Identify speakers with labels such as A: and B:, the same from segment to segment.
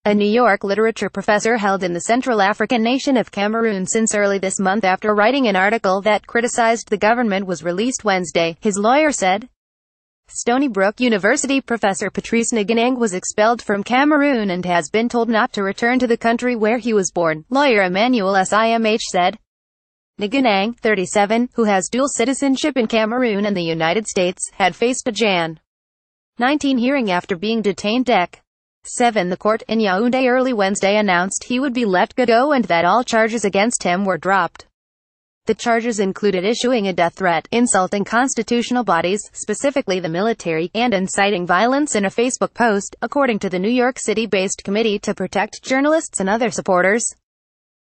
A: a New York literature professor held in the Central African nation of Cameroon since early this month after writing an article that criticized the government, was released Wednesday, his lawyer said. Stony Brook University professor Patrice Nganang was expelled from Cameroon and has been told not to return to the country where he was born, lawyer Emmanuel Simh said. Nganang, 37, who has dual citizenship in Cameroon and the United States, had faced a Jan. 19 hearing after being detained. Dec. 7. The court in Yaoundé early Wednesday announced he would be let go and that all charges against him were dropped. The charges included issuing a death threat, insulting constitutional bodies, specifically the military, and inciting violence in a Facebook post, according to the New York City-based Committee to Protect Journalists and Other Supporters.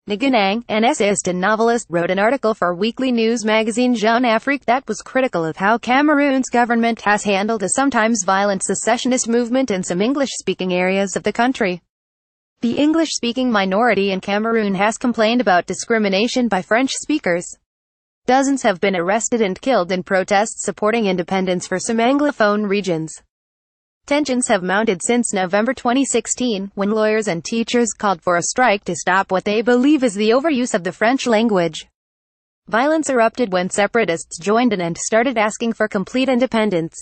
A: Nganang, an essayist and novelist, wrote an article for weekly news magazine Jeune Afrique that was critical of how Cameroon's government has handled a sometimes violent secessionist movement in some English-speaking areas of the country. The English-speaking minority in Cameroon has complained about discrimination by French speakers. Dozens have been arrested and killed in protests supporting independence for some Anglophone regions. Tensions have mounted since November 2016, when lawyers and teachers called for a strike to stop what they believe is the overuse of the French language. Violence erupted when separatists joined in and started asking for complete independence.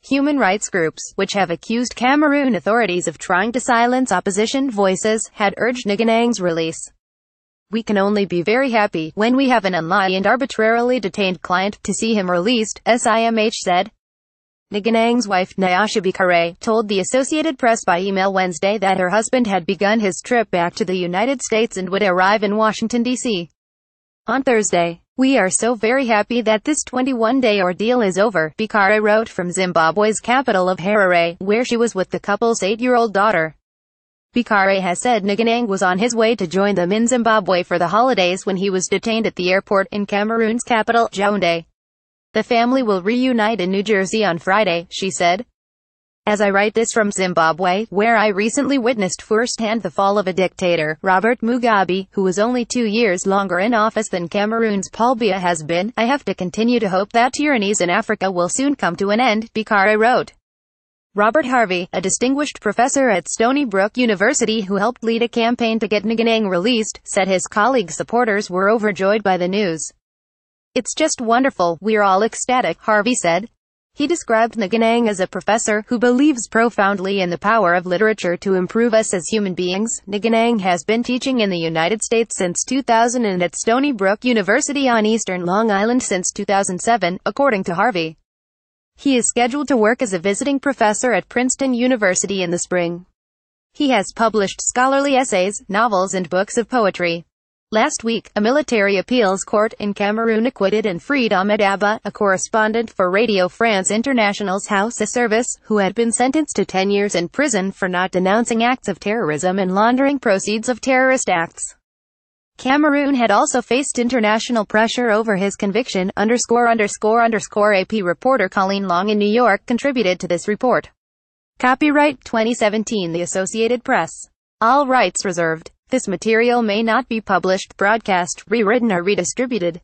A: Human rights groups, which have accused Cameroon authorities of trying to silence opposition voices, had urged Nganang's release. "We can only be very happy, when we have an unlawfully and arbitrarily detained client, to see him released," SIMH said. Nganang's wife, SUBCRIBE, told the Associated Press by email Wednesday that her husband had begun his trip back to the United States and would arrive in Washington, D.C. on Thursday. "We are so very happy that this 21-day ordeal is over," SUBCRIBE wrote from Zimbabwe's capital of Harare, where she was with the couple's 8-year-old daughter. SUBCRIBE has said Nganang was on his way to join them in Zimbabwe for the holidays when he was detained at the airport in Cameroon's capital, Yaoundé. "The family will reunite in New Jersey on Friday," she said. "As I write this from Zimbabwe, where I recently witnessed firsthand the fall of a dictator, Robert Mugabe, who was only 2 years longer in office than Cameroon's Paul Biya has been, I have to continue to hope that tyrannies in Africa will soon come to an end," SUBCRIBE wrote. Robert Harvey, a distinguished professor at Stony Brook University who helped lead a campaign to get Nganang released, said his colleague supporters were overjoyed by the news. "It's just wonderful, we're all ecstatic," Harvey said. He described Nganang as a professor who believes profoundly in the power of literature to improve us as human beings. Nganang has been teaching in the United States since 2000 and at Stony Brook University on Eastern Long Island since 2007, according to Harvey. He is scheduled to work as a visiting professor at Princeton University in the spring. He has published scholarly essays, novels and books of poetry. Last week, a military appeals court in Cameroon acquitted and freed Ahmed Abba, a correspondent for Radio France International's House Service, who had been sentenced to 10 years in prison for not denouncing acts of terrorism and laundering proceeds of terrorist acts. Cameroon had also faced international pressure over his conviction, ____. AP reporter Colleen Long in New York contributed to this report. Copyright 2017 The Associated Press. All rights reserved. This material may not be published, broadcast, rewritten or redistributed.